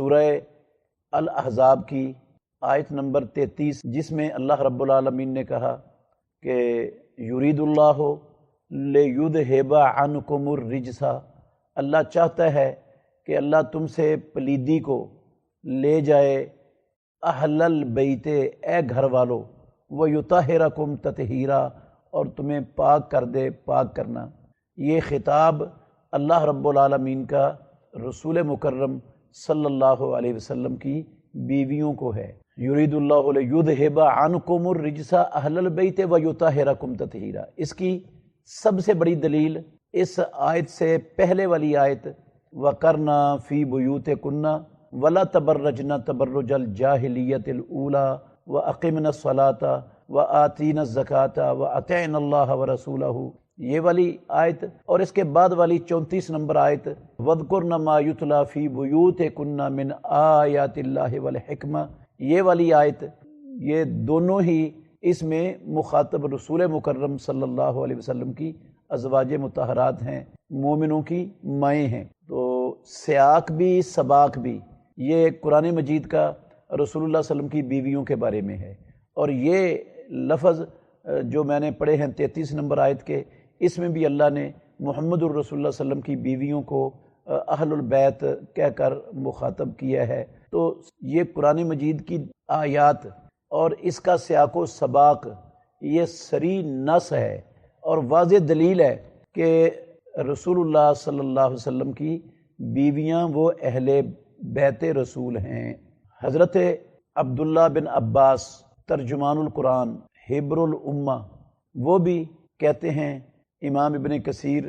سورہ الاحزاب کی آیت نمبر 33، جس میں اللہ رب العالمین نے کہا کہ یرید اللہ لیذھب عنکم الرجس، اللہ چاہتا ہے کہ اللہ تم سے پلیدی کو لے جائے، اہل البیت، اے گھر والو، ویطہرکم تطہیرا، اور تمہیں پاک کر دے پاک کرنا۔ یہ خطاب اللہ رب العالمین کا رسول مکرم صلی اللہ علیہ وسلم کی بیویوں کو ہے۔ یرید اللہ لیذھب عنکم الرجس اہل البیت ویطہرکم تطہیرا۔ اس کی سب سے بڑی دلیل اس آیت سے پہلے والی آیت وَقَرْنَا فِي بُيُوتِكُنَّ وَلَا تَبَرَّجْنَ تَبَرُّجَ الْجَاهِلِيَّةِ الْأُولَى وَأَقِمْنَ الصَّلَاةَ وَآتِينَ الزَّكَاةَ وَأَطِعْنَ اللَّهَ وَرَسُولَهُ، یہ والی آیت، اور اس کے بعد والی 34 نمبر آیت وَاذْكُرْنَ مَا يُتْلَى فِي بُيُوتِكُنَّ مِنْ آيَاتِ اللَّهِ وَالْحِكْمَةِ، یہ والی آیت، یہ دونوں ہی اس میں مخاطب رسول مکرم صلی اللہ علیہ وسلم کی ازواج مطہرات ہیں، مومنوں کی مائیں ہیں۔ تو سیاق بھی سباق بھی یہ قرآن مجید کا رسول اللہ صلی اللہ علیہ وسلم کی بیویوں کے بارے میں ہے، اور یہ لفظ جو میں نے پڑھے ہیں 33 نمبر آیت کے، اس میں بھی اللہ نے محمد الرسول اللہ صلی اللہ علیہ وسلم کی بیویوں کو اہل البیت کہہ کر مخاطب کیا ہے۔ تو یہ قرآن مجید کی آیات اور اس کا سیاق و سباق یہ صریح نص ہے اور واضح دلیل ہے کہ رسول اللہ صلی اللہ علیہ وسلم کی بیویاں وہ اہل بیت رسول ہیں۔ حضرت عبداللہ بن عباس ترجمان القرآن حبر الامہ، وہ بھی کہتے ہیں، امام ابن کثیر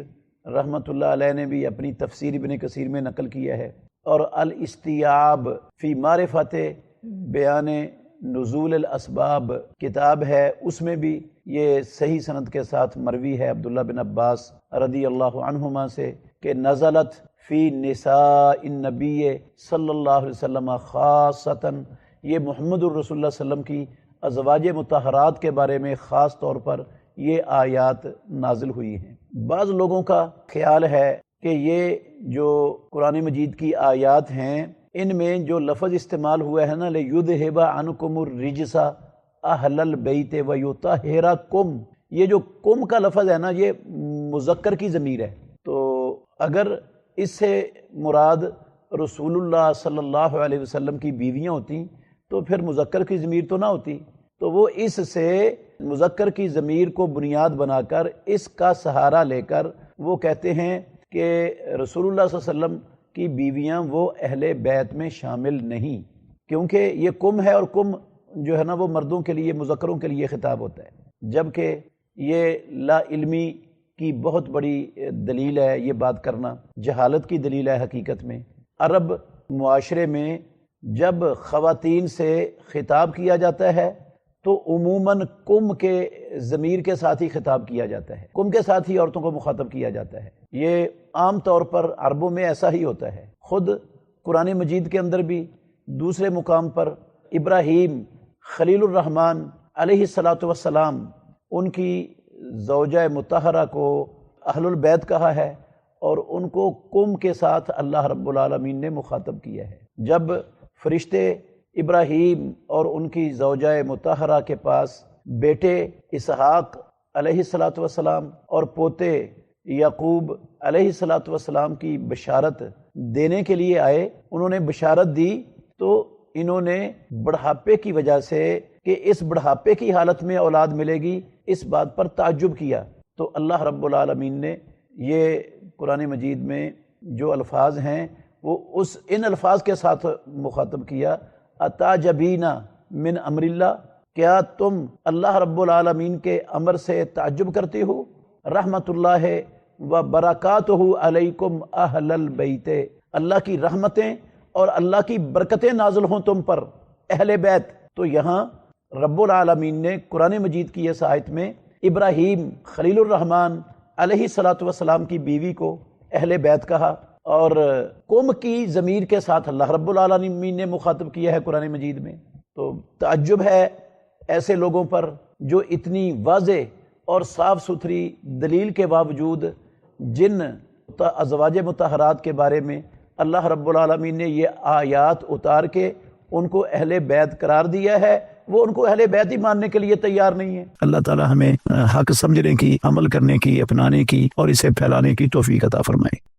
رحمۃ اللہ علیہ نے بھی اپنی تفسیر ابن کثیر میں نقل کیا ہے، اور الاستیعاب فی معرفت بیان نزول الاسباب کتاب ہے، اس میں بھی یہ صحیح سند کے ساتھ مروی ہے عبداللہ بن عباس رضی اللہ عنہما سے کہ نزلت فی نساء النبی صلی اللہ علیہ وسلم خاصتاً، یہ محمد الرسول اللہ صلی اللہ علیہ وسلم کی ازواج مطہرات کے بارے میں خاص طور پر یہ آیات نازل ہوئی ہیں۔ بعض لوگوں کا خیال ہے کہ یہ جو قرآن مجید کی آیات ہیں، ان میں جو لفظ استعمال ہوا ہے نا لیذھب عنکم الرجس اہل البیت ویطہرکم، یہ جو کم کا لفظ ہے نا یہ مذکر کی ضمیر ہے، تو اگر اس سے مراد رسول اللہ صلی اللہ علیہ وسلم کی بیویاں ہوتی تو پھر مذکر کی ضمیر تو نہ ہوتی، تو وہ اس سے مذکر کی ضمیر کو بنیاد بنا کر اس کا سہارا لے کر وہ کہتے ہیں کہ رسول اللہ صلی اللہ علیہ وسلم کی بیویاں وہ اہل بیت میں شامل نہیں، کیونکہ یہ کم ہے، اور کم جو ہے نا وہ مردوں کے لیے، مذکروں کے لیے خطاب ہوتا ہے، جبکہ یہ لا علمی کی بہت بڑی دلیل ہے یہ بات کرنا، جہالت کی دلیل ہے حقیقت میں۔ عرب معاشرے میں جب خواتین سے خطاب کیا جاتا ہے تو عموماً کم کے ضمیر کے ساتھ ہی خطاب کیا جاتا ہے، کم کے ساتھ ہی عورتوں کو مخاطب کیا جاتا ہے، یہ عام طور پر عربوں میں ایسا ہی ہوتا ہے۔ خود قرآن مجید کے اندر بھی دوسرے مقام پر ابراہیم خلیل الرحمن علیہ الصلاۃ والسلام، ان کی زوجہ مطہرہ کو اہل البیت کہا ہے، اور ان کو قوم کے ساتھ اللہ رب العالمین نے مخاطب کیا ہے۔ جب فرشتے ابراہیم اور ان کی زوجہ مطہرہ کے پاس بیٹے اسحاق علیہ الصلاۃ والسلام اور پوتے یعقوب علیہ الصلاۃ والسلام کی بشارت دینے کے لیے آئے، انہوں نے بشارت دی تو انہوں نے بڑھاپے کی وجہ سے کہ اس بڑھاپے کی حالت میں اولاد ملے گی، اس بات پر تعجب کیا، تو اللہ رب العالمین نے یہ قرآن مجید میں جو الفاظ ہیں وہ ان الفاظ کے ساتھ مخاطب کیا، اتعجبین من امر اللہ، کیا تم اللہ رب العالمین کے امر سے تعجب کرتے ہو؟ رحمت اللہ و برکاتہ علیکم اہل البیت، اللہ کی رحمتیں اور اللہ کی برکتیں نازل ہوں تم پر اہل بیت۔ تو یہاں رب العالمین نے قرآن مجید کی اس آیت میں ابراہیم خلیل الرحمن علیہ الصلاۃ والسلام کی بیوی کو اہل بیت کہا، اور قوم کی ضمیر کے ساتھ اللہ رب العالمین نے مخاطب کیا ہے قرآن مجید میں۔ تو تعجب ہے ایسے لوگوں پر جو اتنی واضح اور صاف ستھری دلیل کے باوجود جن ازواج مطہرات کے بارے میں اللہ رب العالمین نے یہ آیات اتار کے ان کو اہل بیت قرار دیا ہے، وہ ان کو اہل بیت ہی ماننے کے لیے تیار نہیں ہے۔ اللہ تعالی ہمیں حق سمجھنے کی، عمل کرنے کی، اپنانے کی اور اسے پھیلانے کی توفیق عطا فرمائے۔